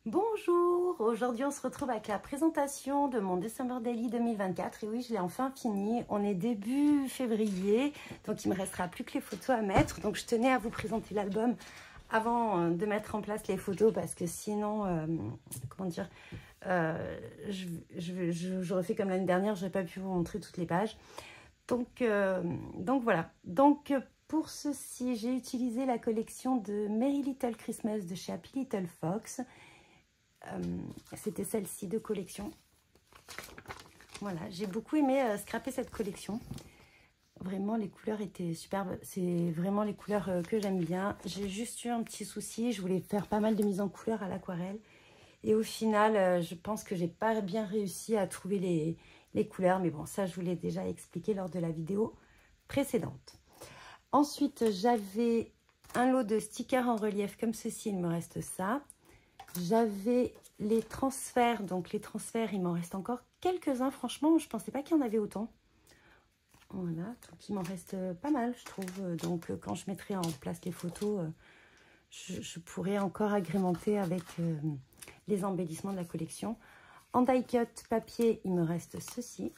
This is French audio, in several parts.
Bonjour, aujourd'hui on se retrouve avec la présentation de mon December Daily 2024 et oui, je l'ai enfin fini. On est début février, donc il me restera plus que les photos à mettre. Donc je tenais à vous présenter l'album avant de mettre en place les photos parce que sinon, comment dire, j'aurais fait comme l'année dernière, je n'ai pas pu vous montrer toutes les pages. Donc voilà. Donc pour ceci, j'ai utilisé la collection de Merry Little Christmas de chez Happy Little Fox. C'était celle-ci de collection. Voilà, j'ai beaucoup aimé scraper cette collection. Vraiment, les couleurs étaient superbes. C'est vraiment les couleurs que j'aime bien. J'ai juste eu un petit souci. Je voulais faire pas mal de mise en couleur à l'aquarelle. Et au final, je pense que j'ai pas bien réussi à trouver les couleurs. Mais bon, ça, je vous l'ai déjà expliqué lors de la vidéo précédente. Ensuite, j'avais un lot de stickers en relief comme ceci. Il me reste ça. J'avais les transferts, donc les transferts, il m'en reste encore quelques-uns. Franchement, je ne pensais pas qu'il y en avait autant. Voilà, donc il m'en reste pas mal, je trouve. Donc quand je mettrai en place les photos, je pourrai encore agrémenter avec les embellissements de la collection. En die-cut papier, il me reste ceci.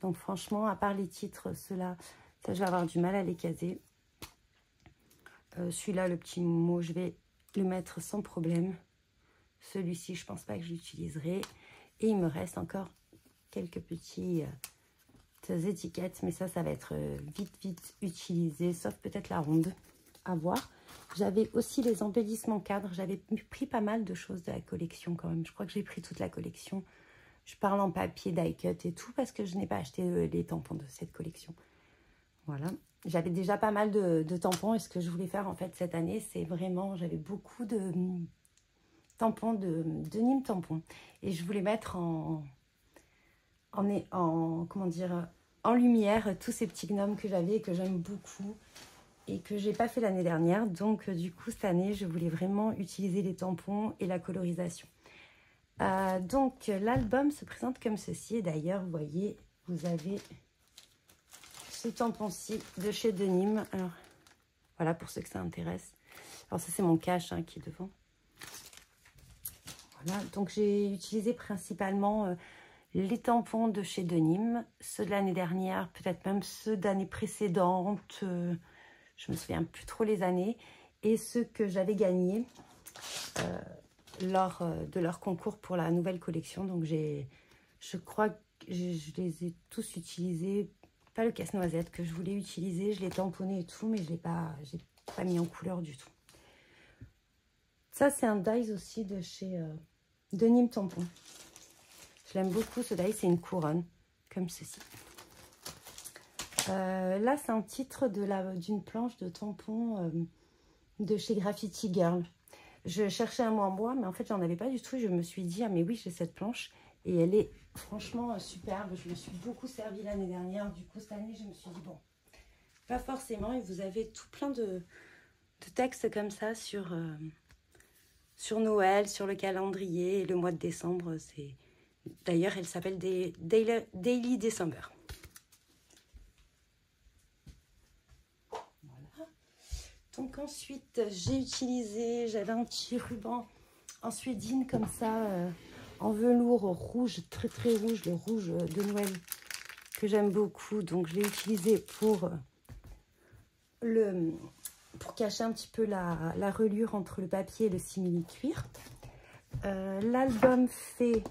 Donc franchement, à part les titres, ceux-là, ça je vais avoir du mal à les caser. Celui-là, le petit mot, je vais le mettre sans problème. Celui-ci, je pense pas que je l'utiliserai. Et il me reste encore quelques petites étiquettes. Mais ça va être vite utilisé. Sauf peut-être la ronde. À voir. J'avais aussi les embellissements cadres. J'avais pris pas mal de choses de la collection quand même. Je crois que j'ai pris toute la collection. Je parle en papier, die-cut et tout. Parce que je n'ai pas acheté les tampons de cette collection. Voilà. J'avais déjà pas mal de tampons. Et ce que je voulais faire en fait cette année, c'est vraiment... J'avais beaucoup de... tampons de Nîmes tampons et je voulais mettre comment dire, en lumière tous ces petits gnomes que j'avais et que j'aime beaucoup et que j'ai pas fait l'année dernière. Donc du coup cette année je voulais vraiment utiliser les tampons et la colorisation. Donc l'album se présente comme ceci et d'ailleurs vous voyez, vous avez ce tampon-ci de chez Nîmes. Alors voilà pour ceux que ça intéresse. Alors ça c'est mon cache hein, qui est devant. Voilà, donc j'ai utilisé principalement les tampons de chez Nîmes, ceux de l'année dernière, peut-être même ceux d'années précédentes, je me souviens plus trop les années, et ceux que j'avais gagnés lors de leur concours pour la nouvelle collection. Donc je crois que je les ai tous utilisés, pas le casse-noisette que je voulais utiliser, je l'ai tamponné et tout, mais je l'ai pas mis en couleur du tout. Ça c'est un dies aussi de chez... de Nîmes tampon. Je l'aime beaucoup ce die, c'est une couronne comme ceci. Là c'est un titre d'une planche de tampon de chez Graffiti Girl. Je cherchais un mot en bois mais en fait j'en avais pas du tout. Je me suis dit ah mais oui j'ai cette planche et elle est franchement superbe. Je me suis beaucoup servi l'année dernière. Du coup cette année je me suis dit bon pas forcément et vous avez tout plein de textes comme ça sur Noël, sur le calendrier, et le mois de décembre, d'ailleurs, elle s'appelle Daily December. Voilà. Donc ensuite, j'avais un petit ruban en suédine comme ça, en velours rouge, très rouge, le rouge de Noël que j'aime beaucoup. Donc je l'ai utilisé pour cacher un petit peu la reliure entre le papier et le simili-cuir. L'album fait,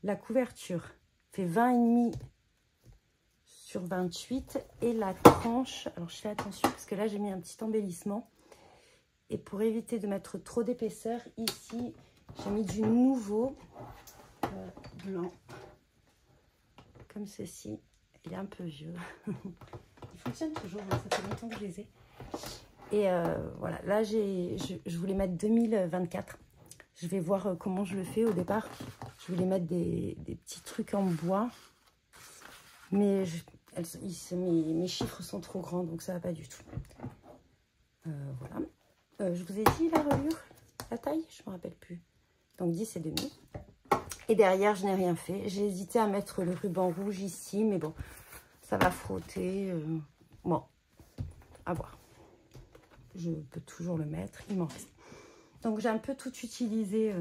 la couverture fait 20,5 sur 28 et la tranche, alors je fais attention parce que là j'ai mis un petit embellissement et pour éviter de mettre trop d'épaisseur, ici j'ai mis du nouveau blanc comme ceci. Il est un peu vieux. Il fonctionne toujours, ça fait longtemps que je les ai. Et voilà, là je voulais mettre 2024. Je vais voir comment je le fais au départ. Je voulais mettre des petits trucs en bois. Mais mes chiffres sont trop grands, donc ça va pas du tout. Voilà. Je vous ai dit la reliure, la taille, je me rappelle plus. Donc 10 et demi. Et derrière, je n'ai rien fait. J'ai hésité à mettre le ruban rouge ici, mais bon, ça va frotter. Bon, à voir. Je peux toujours le mettre, il m'en reste. Donc j'ai un peu tout utilisé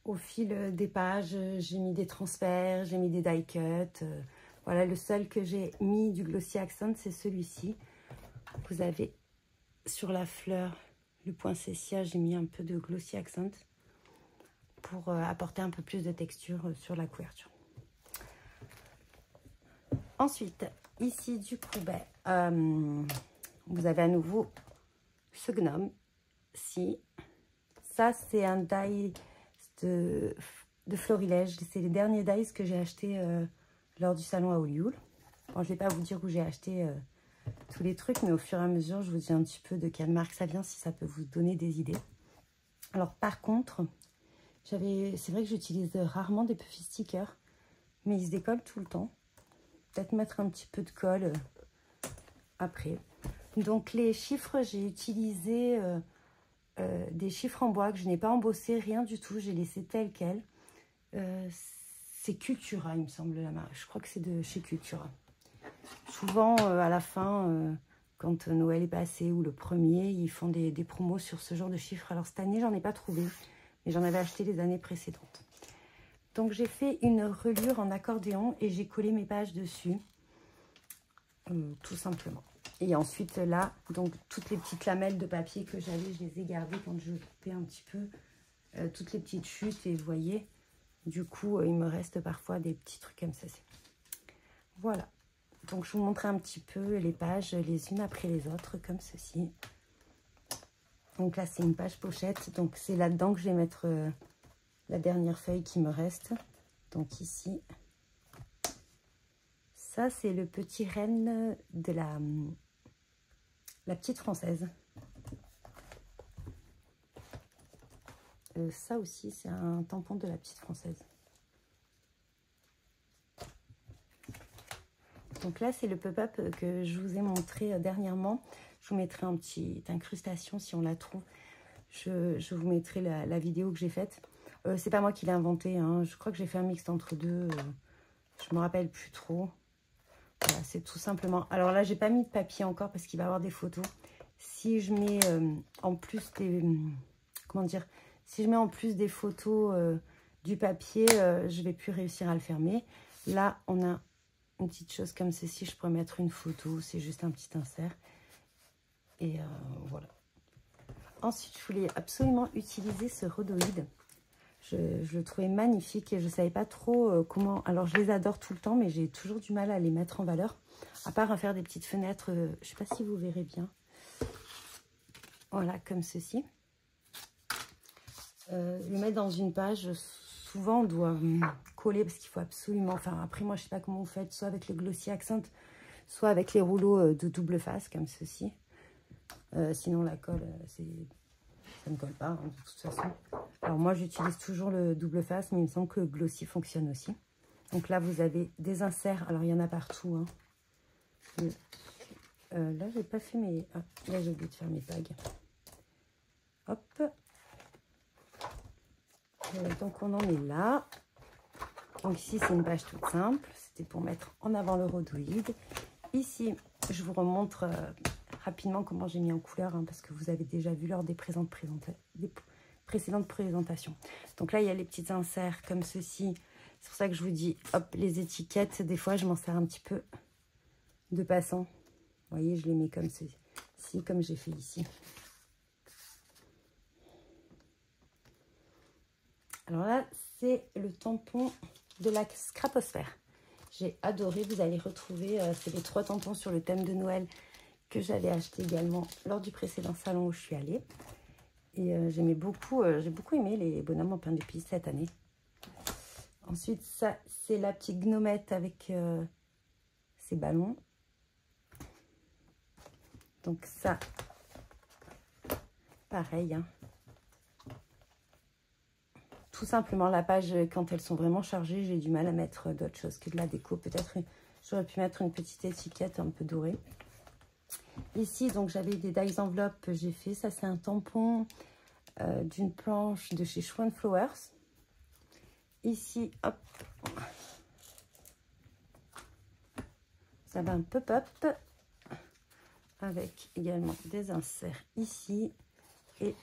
au fil des pages, j'ai mis des transferts, j'ai mis des die cuts. Voilà, le seul que j'ai mis du Glossy Accent, c'est celui-ci. Vous avez sur la fleur, le poinsettia, j'ai mis un peu de Glossy Accent pour apporter un peu plus de texture sur la couverture. Ensuite, ici, du coup, vous avez à nouveau ce gnome. Si, ça, c'est un die de florilège. C'est les derniers dies que j'ai achetés lors du salon à Olioul. Bon, je ne vais pas vous dire où j'ai acheté tous les trucs, mais au fur et à mesure, je vous dis un petit peu de quelle marque ça vient, si ça peut vous donner des idées. Alors, par contre, c'est vrai que j'utilise rarement des puffy stickers, mais ils se décollent tout le temps. Peut-être mettre un petit peu de colle après. Donc, les chiffres, j'ai utilisé des chiffres en bois que je n'ai pas embossé, rien du tout. J'ai laissé tel quel. C'est Cultura, il me semble, la marque. Je crois que c'est de chez Cultura. Souvent, à la fin, quand Noël est passé ou le premier, ils font des promos sur ce genre de chiffres. Alors, cette année, j'en ai pas trouvé, mais j'en avais acheté les années précédentes. Donc, j'ai fait une reliure en accordéon et j'ai collé mes pages dessus, tout simplement. Et ensuite, là, donc, toutes les petites lamelles de papier que j'avais, je les ai gardées quand je coupais un petit peu toutes les petites chutes. Et vous voyez, du coup, il me reste parfois des petits trucs comme ça. Voilà. Donc, je vous montre un petit peu les pages les unes après les autres, comme ceci. Donc là, c'est une page pochette. Donc, c'est là-dedans que je vais mettre la dernière feuille qui me reste. Donc, ici, ça, c'est le petit renne de la petite française. Ça aussi, c'est un tampon de la petite française. Donc là, c'est le pop-up que je vous ai montré dernièrement. Je vous mettrai une petite incrustation si on la trouve. Je vous mettrai la vidéo que j'ai faite. C'est pas moi qui l'ai inventé, hein. Je crois que j'ai fait un mix entre deux. Je me rappelle plus trop. Voilà, c'est tout simplement. Alors là, j'ai pas mis de papier encore parce qu'il va y avoir des photos. Si je mets en plus des... comment dire? Si je mets en plus des photos du papier, je vais plus réussir à le fermer. Là, on a une petite chose comme ceci. Je pourrais mettre une photo. C'est juste un petit insert. Et voilà. Ensuite, je voulais absolument utiliser ce rhodoïde. Je le trouvais magnifique et je ne savais pas trop comment... Alors, je les adore tout le temps, mais j'ai toujours du mal à les mettre en valeur. À part à faire des petites fenêtres, je ne sais pas si vous verrez bien. Voilà, comme ceci. Le mettre dans une page, souvent, on doit coller parce qu'il faut absolument... Enfin, après, moi, je ne sais pas comment vous faites, soit avec le Glossy Accent, soit avec les rouleaux de double face, comme ceci. Sinon, la colle, ça ne colle pas, hein, de toute façon. Alors, moi, j'utilise toujours le double face, mais il me semble que le Glossy fonctionne aussi. Donc là, vous avez des inserts. Alors, il y en a partout. Hein. Là, j'ai pas fait mes... Ah, là, j'ai oublié de faire mes bagues. Hop. Donc, on en est là. Donc, ici, c'est une page toute simple. C'était pour mettre en avant le rhodoïde. Ici, je vous remontre rapidement comment j'ai mis en couleur, hein, parce que vous avez déjà vu lors des précédentes présentations. Donc là, il y a les petits inserts comme ceci. C'est pour ça que je vous dis, hop, les étiquettes, des fois, je m'en sers un petit peu de passant. Vous voyez, je les mets comme ceci, comme j'ai fait ici. Alors là, c'est le tampon de la Scraposphère. J'ai adoré, vous allez retrouver, c'est les 3 tampons sur le thème de Noël que j'avais acheté également lors du précédent salon où je suis allée. Et j'aimais beaucoup, j'ai beaucoup aimé les bonhommes en pain d'épices cette année. Ensuite, ça, c'est la petite gnomette avec ses ballons. Donc ça, pareil, hein. Tout simplement, la page, quand elles sont vraiment chargées, j'ai du mal à mettre d'autres choses que de la déco. Peut-être, j'aurais pu mettre une petite étiquette un peu dorée. Ici, donc, j'avais des dies enveloppes, j'ai fait. Ça, c'est un tampon d'une planche de chez Schwan Flowers. Ici, hop. Ça va un pop-up avec également des inserts ici. Et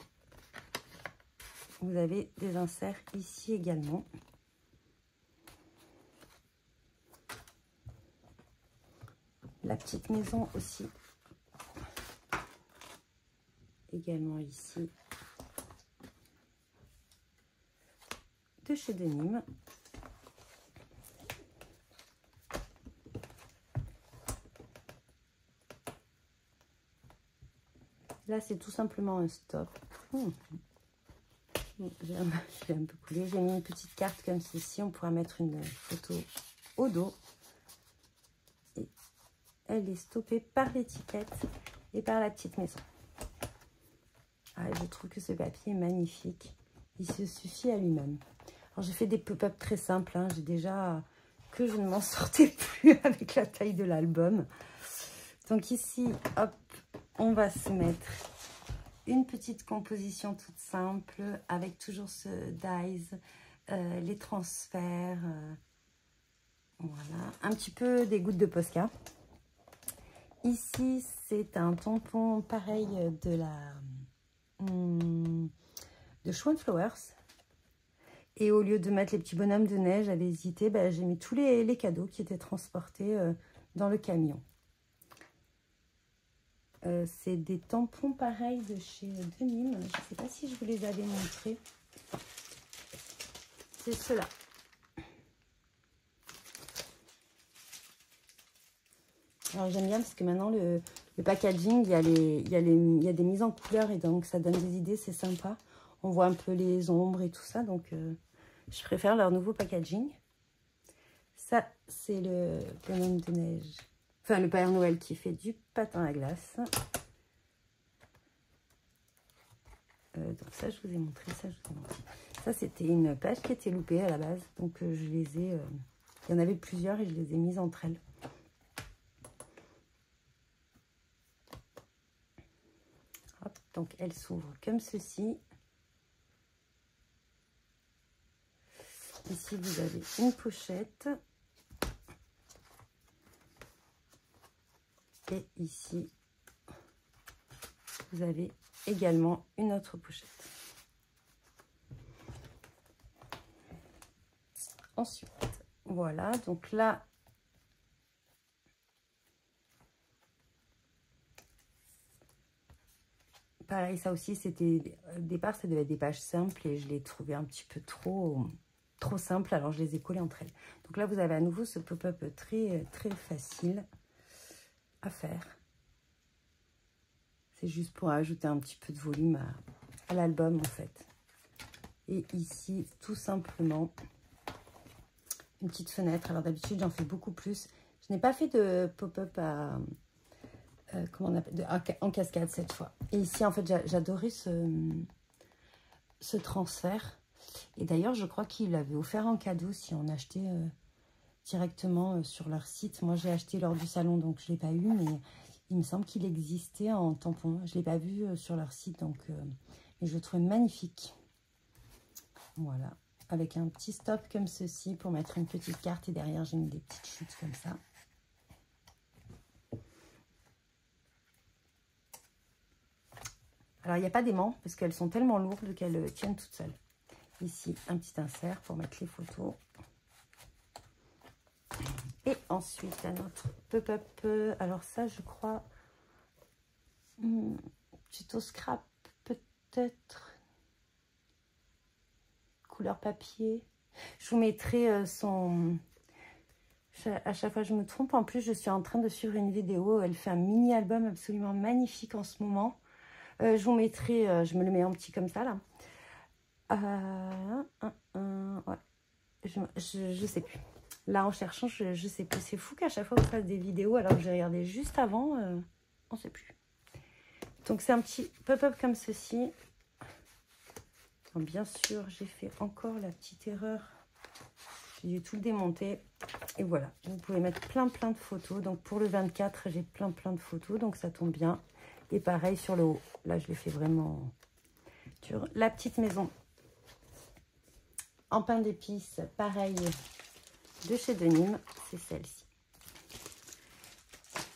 vous avez des inserts ici également. La petite maison aussi. Également ici. De chez Denim. Là, c'est tout simplement un stop. J'ai un peu coulé. J'ai mis une petite carte comme ceci. On pourra mettre une photo au dos. Et elle est stoppée par l'étiquette et par la petite maison. Ah, je trouve que ce papier est magnifique. Il se suffit à lui-même. Alors, j'ai fait des pop-up très simples. Hein. J'ai déjà que je ne m'en sortais plus avec la taille de l'album. Donc ici, hop, on va se mettre une petite composition toute simple avec toujours ce dies, les transferts, voilà, un petit peu des gouttes de Posca. Ici, c'est un tampon pareil de la de Schwan Flowers. Et au lieu de mettre les petits bonhommes de neige, j'avais hésité, bah, j'ai mis tous les cadeaux qui étaient transportés dans le camion. C'est des tampons pareils de chez Denim. Je ne sais pas si je vous les avais montrés. C'est ceux-là. Alors j'aime bien parce que maintenant le packaging, il y a des mises en couleur et donc ça donne des idées, c'est sympa. On voit un peu les ombres et tout ça, donc je préfère leur nouveau packaging. Ça, c'est le bonhomme de neige. Enfin, le Père Noël qui fait du patin à glace. Donc ça, je vous ai montré, ça, je vous ai montré. Ça, c'était une page qui était loupée à la base. Donc, je les ai... il y en avait plusieurs et je les ai mises entre elles. Hop, donc, elle s'ouvre comme ceci. Ici, vous avez une pochette. Et ici, vous avez également une autre pochette. Ensuite, voilà, donc là, pareil, ça aussi, c'était, au départ, ça devait être des pages simples et je les trouvais un petit peu trop simples, alors je les ai collées entre elles. Donc là, vous avez à nouveau ce pop-up très facile à faire. C'est juste pour ajouter un petit peu de volume à l'album, en fait. Et ici, tout simplement, une petite fenêtre. Alors d'habitude, j'en fais beaucoup plus. Je n'ai pas fait de pop-up comment on appelle, en cascade cette fois. Et ici, en fait, j'adorais ce transfert. Et d'ailleurs, je crois qu'il l'avait offert en cadeau si on achetait directement sur leur site. Moi, j'ai acheté lors du salon, donc je ne l'ai pas eu, mais il me semble qu'il existait en tampon. Je ne l'ai pas vu sur leur site, donc mais je le trouvais magnifique. Voilà, avec un petit stop comme ceci pour mettre une petite carte et derrière, j'ai mis des petites chutes comme ça. Alors, il n'y a pas d'aimant parce qu'elles sont tellement lourdes qu'elles tiennent toutes seules. Ici, un petit insert pour mettre les photos. Et ensuite, un autre pop-up. Alors ça, je crois, tuto scrap peut-être. Couleur papier. Je vous mettrai son... À chaque fois, je me trompe. En plus, je suis en train de suivre une vidéo. Elle fait un mini-album absolument magnifique en ce moment. Je vous mettrai... je me le mets en petit comme ça, là. Ouais. Je sais plus. Là, en cherchant, je sais plus. C'est fou qu'à chaque fois, on fasse des vidéos alors que j'ai regardé juste avant. On ne sait plus. Donc, c'est un petit pop-up comme ceci. Donc, bien sûr, j'ai fait encore la petite erreur. J'ai dû tout démonter. Et voilà. Vous pouvez mettre plein de photos. Donc, pour le 24, j'ai plein de photos. Donc, ça tombe bien. Et pareil sur le haut. Là, je l'ai fait vraiment sur la petite maison. En pain d'épices, pareil, de chez Denim, c'est celle-ci.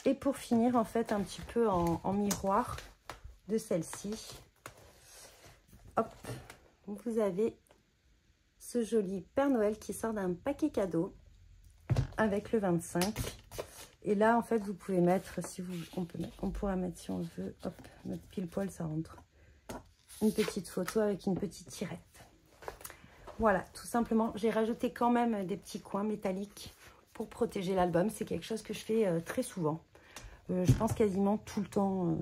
Et pour finir, en fait, un petit peu en miroir de celle-ci. Hop, vous avez ce joli Père Noël qui sort d'un paquet cadeau avec le 25. Et là, en fait, vous pouvez mettre, si vous, on pourra mettre, si on veut, hop, notre pile poil, ça rentre. Une petite photo avec une petite tirette. Voilà, tout simplement. J'ai rajouté quand même des petits coins métalliques pour protéger l'album. C'est quelque chose que je fais très souvent. Je pense quasiment tout le temps.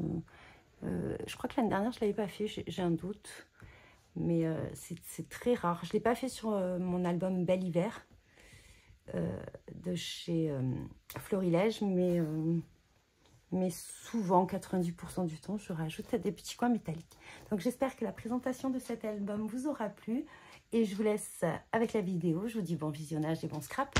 Je crois que l'année dernière, je ne l'avais pas fait, j'ai un doute. Mais c'est très rare. Je ne l'ai pas fait sur mon album Bel Hiver de chez Florilège, mais souvent, 90% du temps, je rajoute des petits coins métalliques. Donc j'espère que la présentation de cet album vous aura plu. Et je vous laisse avec la vidéo. Je vous dis bon visionnage et bon scrap.